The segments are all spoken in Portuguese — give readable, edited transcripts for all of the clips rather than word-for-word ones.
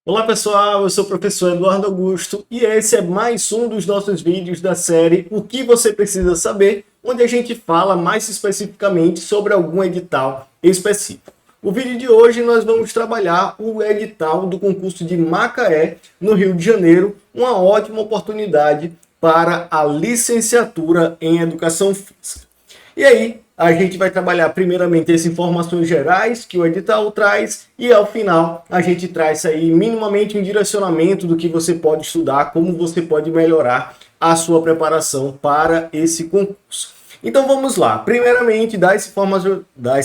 Olá pessoal, eu sou o professor Eduardo Augusto e esse é mais um dos nossos vídeos da série O que você precisa saber, onde a gente fala mais especificamente sobre algum edital específico. O vídeo de hoje nós vamos trabalhar o edital do concurso de Macaé, no Rio de Janeiro, uma ótima oportunidade para a licenciatura em Educação Física. E aí, a gente vai trabalhar primeiramente as informações gerais que o edital traz e ao final a gente traz aí minimamente um direcionamento do que você pode estudar, como você pode melhorar a sua preparação para esse concurso. Então vamos lá, primeiramente das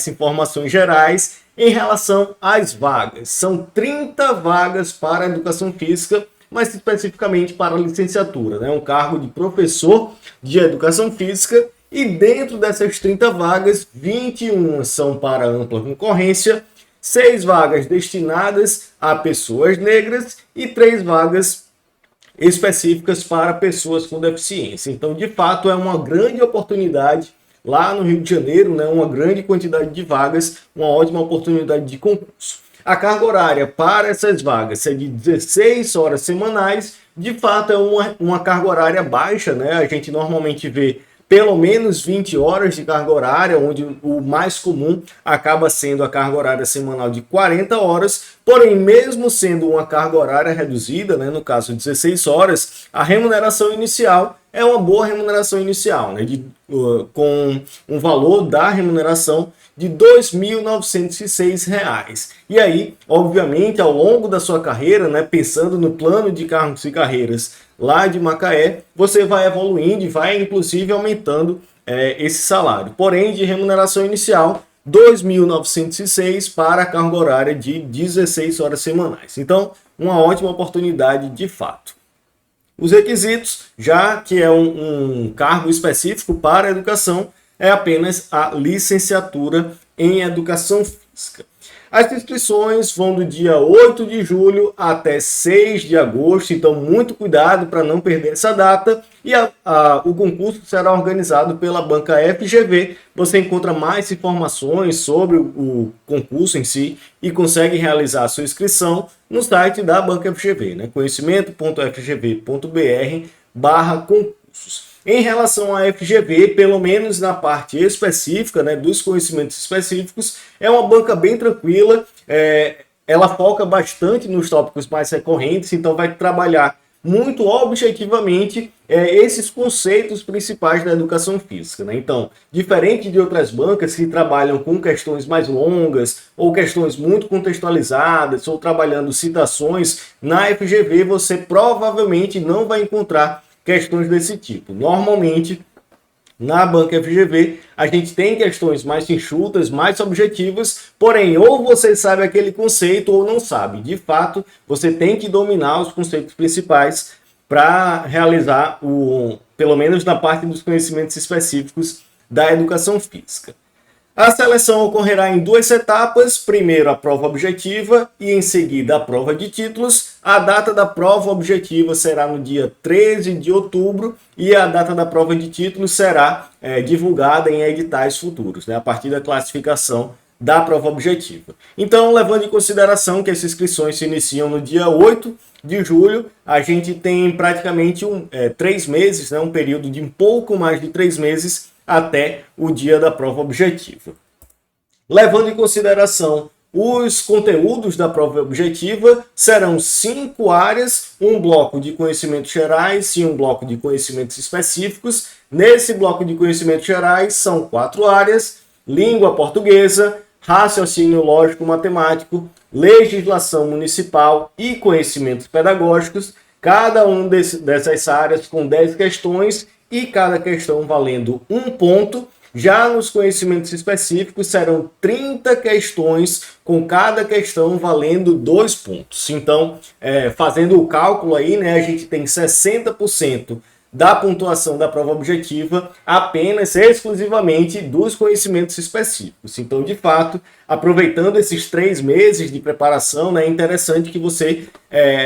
informações gerais em relação às vagas. São 30 vagas para a Educação Física, mas especificamente para a licenciatura, né? Um cargo de professor de Educação Física. E dentro dessas 30 vagas, 21 são para ampla concorrência, 6 vagas destinadas a pessoas negras e 3 vagas específicas para pessoas com deficiência. Então, de fato, é uma grande oportunidade lá no Rio de Janeiro, né? Uma grande quantidade de vagas, uma ótima oportunidade de concurso. A carga horária para essas vagas é de 16 horas semanais. De fato, é uma carga horária baixa, né? A gente normalmente vê pelo menos 20 horas de carga horária, onde o mais comum acaba sendo a carga horária semanal de 40 horas, porém, mesmo sendo uma carga horária reduzida, né, no caso 16 horas, a remuneração inicial é uma boa remuneração inicial, né, com um valor da remuneração de R$ 2.906. E aí, obviamente, ao longo da sua carreira, né, pensando no plano de cargos e carreiras lá de Macaé, você vai evoluindo e vai, inclusive, aumentando esse salário. Porém, de remuneração inicial, R$ 2.906 para a carga horária de 16 horas semanais. Então, uma ótima oportunidade de fato. Os requisitos, já que é um cargo específico para a educação, é apenas a licenciatura em Educação Física. As inscrições vão do dia 8 de julho até 6 de agosto, então muito cuidado para não perder essa data. E o concurso será organizado pela banca FGV. Você encontra mais informações sobre o concurso em si e consegue realizar a sua inscrição no site da banca FGV, né? conhecimento.fgv.br/concursos. Em relação à FGV, pelo menos na parte específica, né, dos conhecimentos específicos, é uma banca bem tranquila, ela foca bastante nos tópicos mais recorrentes, então vai trabalhar muito objetivamente esses conceitos principais da educação física, né? Então, diferente de outras bancas que trabalham com questões mais longas ou questões muito contextualizadas ou trabalhando citações, na FGV você provavelmente não vai encontrar questões desse tipo. Normalmente, na banca FGV, a gente tem questões mais enxutas, mais objetivas, porém, ou você sabe aquele conceito ou não sabe. De fato, você tem que dominar os conceitos principais para realizar, pelo menos na parte dos conhecimentos específicos da educação física. A seleção ocorrerá em 2 etapas, primeiro a prova objetiva e em seguida a prova de títulos. A data da prova objetiva será no dia 13 de outubro e a data da prova de títulos será divulgada em editais futuros, né, a partir da classificação da prova objetiva. Então, levando em consideração que as inscrições se iniciam no dia 8 de julho, a gente tem praticamente 3 meses, né, um período de um pouco mais de 3 meses, até o dia da prova objetiva. Levando em consideração os conteúdos da prova objetiva, serão 5 áreas, um bloco de conhecimentos gerais e um bloco de conhecimentos específicos. Nesse bloco de conhecimentos gerais, são 4 áreas: língua portuguesa, raciocínio lógico-matemático, legislação municipal e conhecimentos pedagógicos. Cada um dessas áreas com 10 questões e cada questão valendo 1 ponto. Já nos conhecimentos específicos serão 30 questões, com cada questão valendo 2 pontos. Então, fazendo o cálculo aí, né, a gente tem 60% da pontuação da prova objetiva apenas exclusivamente dos conhecimentos específicos. Então, de fato, aproveitando esses 3 meses de preparação, né, é interessante que você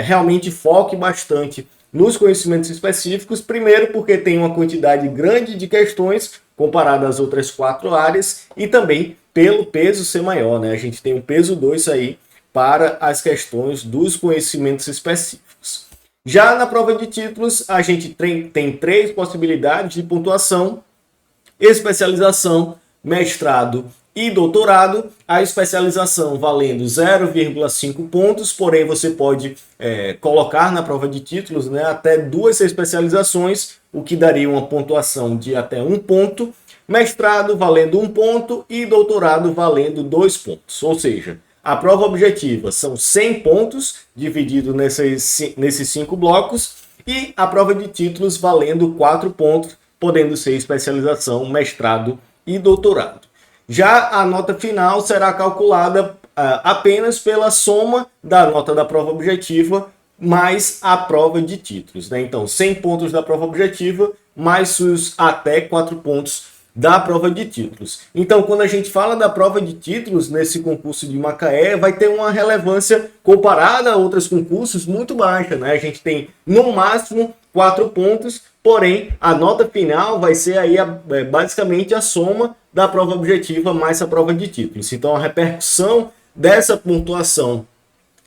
realmente foque bastante nos conhecimentos específicos, primeiro porque tem uma quantidade grande de questões comparado às outras 4 áreas e também pelo peso ser maior, né? A gente tem um peso 2 aí para as questões dos conhecimentos específicos. Já na prova de títulos, a gente tem 3 possibilidades de pontuação: especialização, mestrado e doutorado. A especialização valendo 0,5 pontos, porém você pode colocar na prova de títulos, né, até 2 especializações, o que daria uma pontuação de até 1 ponto. Mestrado valendo 1 ponto e doutorado valendo 2 pontos. Ou seja, a prova objetiva são 100 pontos, dividido nesses 5 blocos, e a prova de títulos valendo 4 pontos, podendo ser especialização, mestrado e doutorado. Já a nota final será calculada apenas pela soma da nota da prova objetiva mais a prova de títulos, né? Então, 100 pontos da prova objetiva mais os até 4 pontos da prova de títulos. Então, quando a gente fala da prova de títulos nesse concurso de Macaé, vai ter uma relevância comparada a outros concursos muito baixa, né? A gente tem no máximo 4 pontos, porém a nota final vai ser aí basicamente a soma da prova objetiva mais a prova de títulos. Então, a repercussão dessa pontuação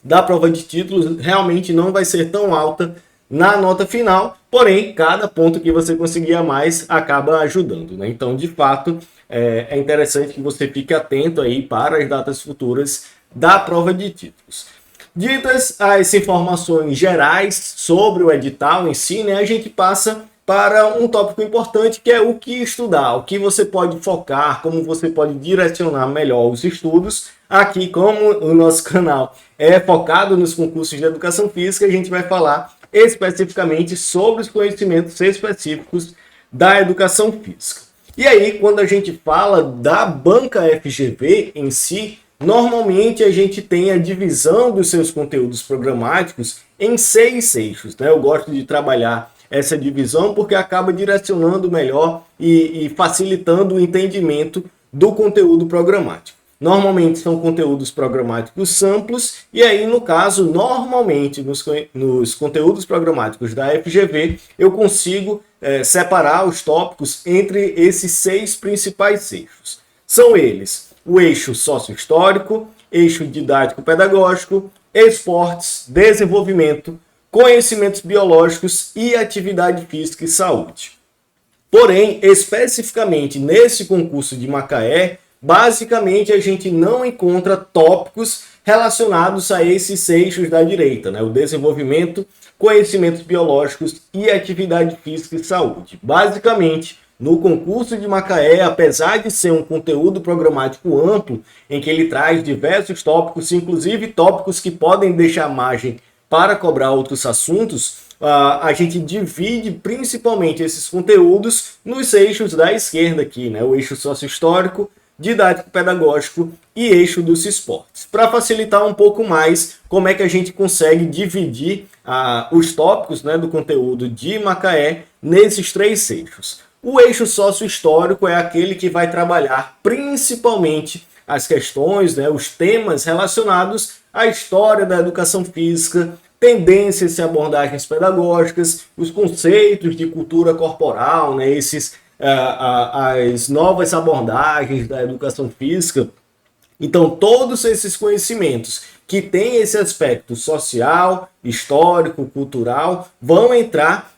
da prova de títulos realmente não vai ser tão alta na nota final, porém, cada ponto que você conseguir a mais acaba ajudando, né? Então, de fato, é interessante que você fique atento aí para as datas futuras da prova de títulos. Ditas as informações gerais sobre o edital em si, né, a gente passa para um tópico importante, que é o que estudar, o que você pode focar, como você pode direcionar melhor os estudos. Aqui, como o nosso canal é focado nos concursos de educação física, a gente vai falar especificamente sobre os conhecimentos específicos da educação física. E aí, quando a gente fala da banca FGV em si, normalmente a gente tem a divisão dos seus conteúdos programáticos em 6 eixos, né? Eu gosto de trabalhar essa divisão porque acaba direcionando melhor e facilitando o entendimento do conteúdo programático. Normalmente são conteúdos programáticos amplos, e aí, no caso, normalmente nos conteúdos programáticos da FGV, eu consigo separar os tópicos entre esses 6 principais eixos. São eles: o eixo sócio-histórico, eixo didático-pedagógico, esportes, desenvolvimento, conhecimentos biológicos e atividade física e saúde. Porém, especificamente nesse concurso de Macaé, basicamente a gente não encontra tópicos relacionados a esses eixos da direita, né? O desenvolvimento, conhecimentos biológicos e atividade física e saúde. Basicamente, no concurso de Macaé, apesar de ser um conteúdo programático amplo, em que ele traz diversos tópicos, inclusive tópicos que podem deixar margem para cobrar outros assuntos, a gente divide principalmente esses conteúdos nos eixos da esquerda aqui, né? O eixo sócio-histórico, didático-pedagógico e eixo dos esportes. Para facilitar um pouco mais como é que a gente consegue dividir os tópicos, né, do conteúdo de Macaé nesses 3 eixos. O eixo sócio-histórico é aquele que vai trabalhar principalmente as questões, né, os temas relacionados à história da educação física, tendências e abordagens pedagógicas, os conceitos de cultura corporal, né, as novas abordagens da educação física. Então, todos esses conhecimentos que têm esse aspecto social, histórico, cultural, vão entrar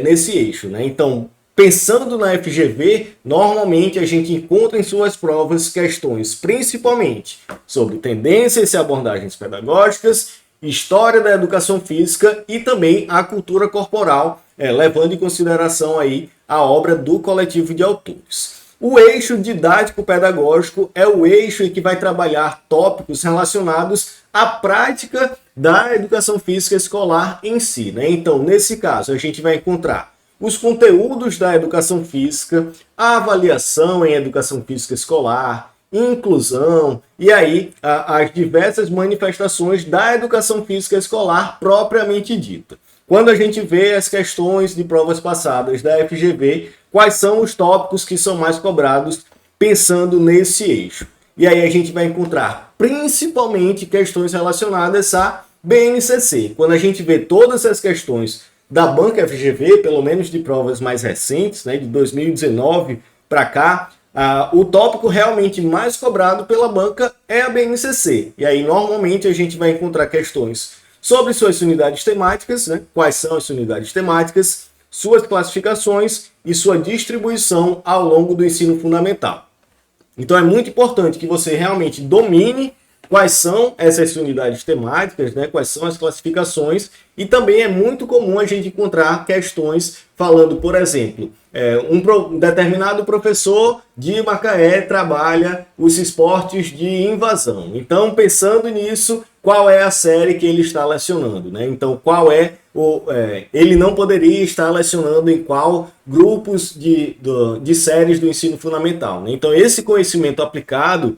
nesse eixo, né? Então, pensando na FGV, normalmente a gente encontra em suas provas questões principalmente sobre tendências e abordagens pedagógicas, história da educação física e também a cultura corporal, levando em consideração aí a obra do coletivo de autores. O eixo didático-pedagógico é o eixo em que vai trabalhar tópicos relacionados à prática da educação física escolar em si, né? Então, nesse caso, a gente vai encontrar os conteúdos da educação física, a avaliação em educação física escolar, inclusão, e aí as diversas manifestações da educação física escolar propriamente dita. Quando a gente vê as questões de provas passadas da FGV, quais são os tópicos que são mais cobrados pensando nesse eixo? E aí a gente vai encontrar principalmente questões relacionadas à BNCC. Quando a gente vê todas as questões da banca FGV, pelo menos de provas mais recentes, né, de 2019 para cá, O tópico realmente mais cobrado pela banca é a BNCC. E aí, normalmente, a gente vai encontrar questões sobre suas unidades temáticas, né? Quais são as unidades temáticas, suas classificações e sua distribuição ao longo do ensino fundamental. Então, é muito importante que você realmente domine quais são essas unidades temáticas, né? Quais são as classificações, e também é muito comum a gente encontrar questões falando, por exemplo, um determinado professor de Macaé trabalha os esportes de invasão. Então, pensando nisso, qual é a série que ele está lecionando, né? Então, ele não poderia estar lecionando em qual grupos de séries do ensino fundamental, né? Então, esse conhecimento aplicado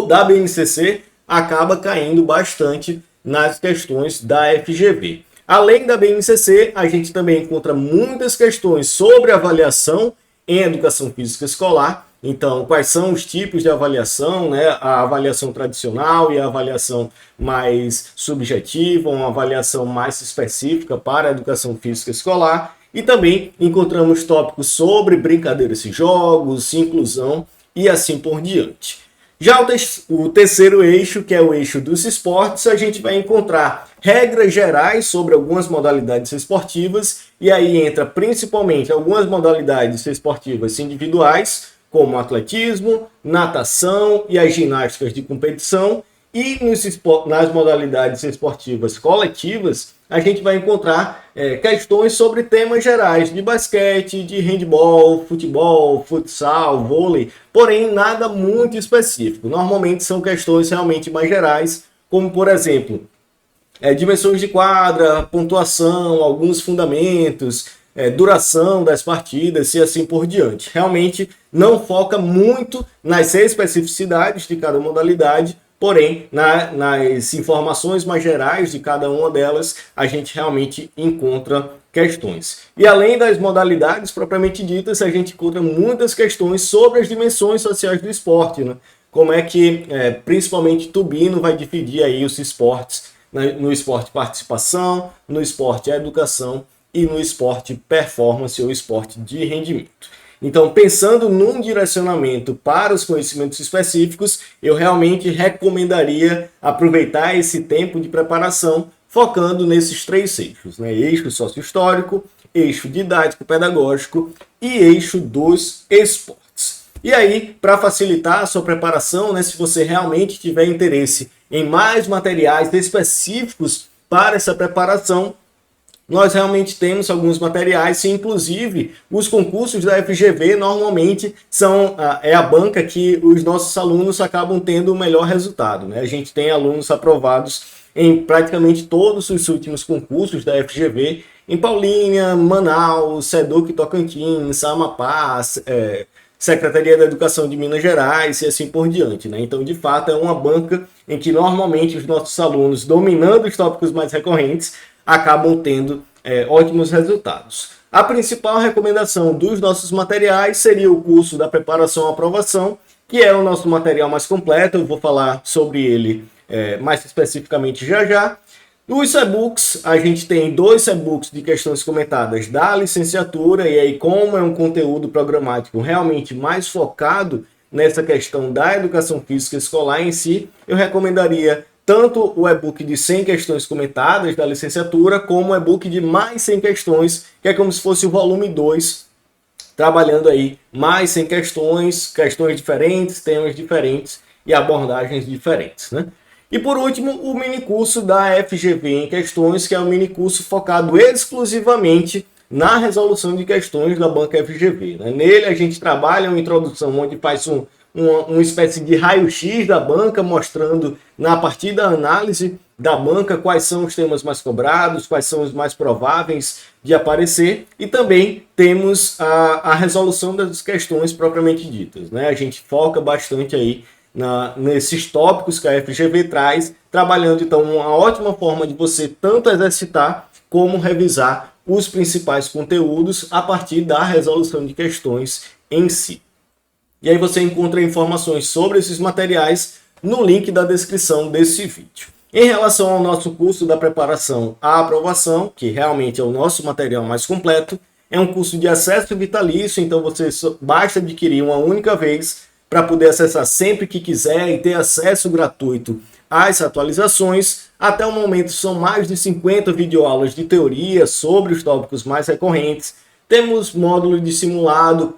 da BNCC acaba caindo bastante nas questões da FGV. Além da BNCC, a gente também encontra muitas questões sobre avaliação em educação física escolar. Então, quais são os tipos de avaliação, né? A avaliação tradicional e a avaliação mais subjetiva, uma avaliação mais específica para a educação física escolar. E também encontramos tópicos sobre brincadeiras e jogos, inclusão e assim por diante. Já o terceiro eixo, que é o eixo dos esportes, a gente vai encontrar regras gerais sobre algumas modalidades esportivas, e aí entra principalmente algumas modalidades esportivas individuais, como atletismo, natação e as ginásticas de competição, e nas modalidades esportivas coletivas, a gente vai encontrar questões sobre temas gerais de basquete, de handebol, futebol, futsal, vôlei, porém nada muito específico. Normalmente são questões realmente mais gerais, como por exemplo, dimensões de quadra, pontuação, alguns fundamentos, duração das partidas e assim por diante. Realmente não foca muito nas especificidades de cada modalidade, porém, nas informações mais gerais de cada uma delas, a gente realmente encontra questões. E além das modalidades propriamente ditas, a gente encontra muitas questões sobre as dimensões sociais do esporte, né? Como é que, principalmente, Tubino vai dividir aí os esportes, né? No esporte participação, no esporte educação e no esporte performance ou esporte de rendimento. Então, pensando num direcionamento para os conhecimentos específicos, eu realmente recomendaria aproveitar esse tempo de preparação focando nesses três eixos, né? Eixo sócio-histórico, eixo didático-pedagógico e eixo dos esportes. E aí, para facilitar a sua preparação, né, se você realmente tiver interesse em mais materiais específicos para essa preparação, nós realmente temos alguns materiais, e inclusive os concursos da FGV normalmente é a banca que os nossos alunos acabam tendo o melhor resultado, né? A gente tem alunos aprovados em praticamente todos os últimos concursos da FGV, em Paulínia, Manaus, SEDUC Tocantins, Amapá, Secretaria da Educação de Minas Gerais e assim por diante, né? Então, de fato, é uma banca em que normalmente os nossos alunos, dominando os tópicos mais recorrentes, acabam tendo ótimos resultados. A principal recomendação dos nossos materiais seria o curso da preparação à aprovação, que é o nosso material mais completo. Eu vou falar sobre ele mais especificamente já já. Os e-books, a gente tem 2 e-books de questões comentadas da licenciatura, e aí como é um conteúdo programático realmente mais focado nessa questão da educação física escolar em si, eu recomendaria tanto o e-book de 100 questões comentadas da licenciatura, como o e-book de mais 100 questões, que é como se fosse o volume 2, trabalhando aí mais 100 questões diferentes, temas diferentes e abordagens diferentes, né? E por último, o minicurso da FGV em questões, que é um minicurso focado exclusivamente na resolução de questões da banca FGV, né? Nele a gente trabalha uma introdução onde faz uma espécie de raio-x da banca, mostrando, a partir da análise da banca, quais são os temas mais cobrados, quais são os mais prováveis de aparecer, e também temos a resolução das questões propriamente ditas, né? A gente foca bastante aí nesses tópicos que a FGV traz, trabalhando então uma ótima forma de você tanto exercitar como revisar os principais conteúdos a partir da resolução de questões em si. E aí você encontra informações sobre esses materiais no link da descrição desse vídeo. Em relação ao nosso curso da preparação à aprovação, que realmente é o nosso material mais completo, É um curso de acesso vitalício, então você basta adquirir uma única vez para poder acessar sempre que quiser e ter acesso gratuito às atualizações. Até o momento são mais de 50 videoaulas de teoria sobre os tópicos mais recorrentes. Temos módulo de simulado,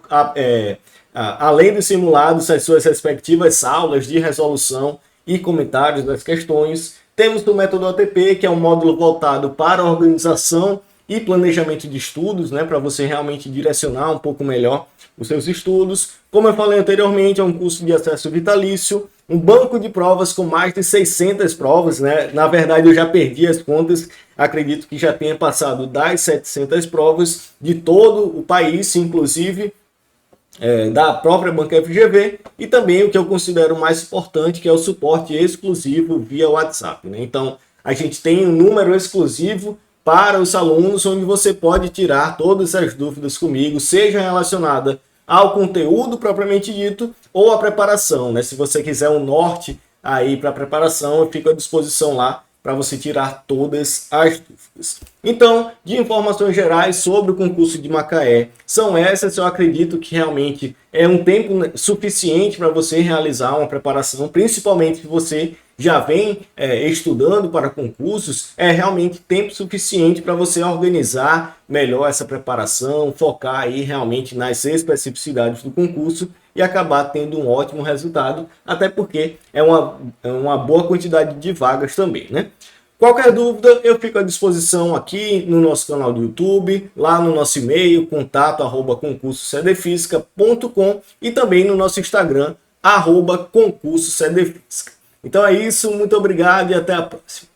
além dos simulados, as suas respectivas aulas de resolução e comentários das questões. Temos o método OTP, que é um módulo voltado para a organização e planejamento de estudos, né, para você realmente direcionar um pouco melhor os seus estudos. Como eu falei anteriormente, é um curso de acesso vitalício, um banco de provas com mais de 600 provas, né? Na verdade, eu já perdi as contas, acredito que já tenha passado das 700 provas de todo o país, inclusive da própria banca FGV, e também o que eu considero mais importante, que é o suporte exclusivo via WhatsApp, né? Então, a gente tem um número exclusivo para os alunos, onde você pode tirar todas as dúvidas comigo, seja relacionada ao conteúdo propriamente dito ou à preparação, né? Se você quiser um norte aí para a preparação, eu fico à disposição lá para você tirar todas as dúvidas. Então, de informações gerais sobre o concurso de Macaé, são essas. Eu acredito que realmente é um tempo suficiente para você realizar uma preparação, principalmente se você já vem estudando para concursos, é realmente tempo suficiente para você organizar melhor essa preparação, focar aí realmente nas especificidades do concurso e acabar tendo um ótimo resultado, até porque é uma boa quantidade de vagas também, né? Qualquer dúvida, eu fico à disposição aqui no nosso canal do YouTube, lá no nosso e-mail, contato@concursocdfísica.com e também no nosso Instagram, @concursocdfísica. Então é isso, muito obrigado e até a próxima.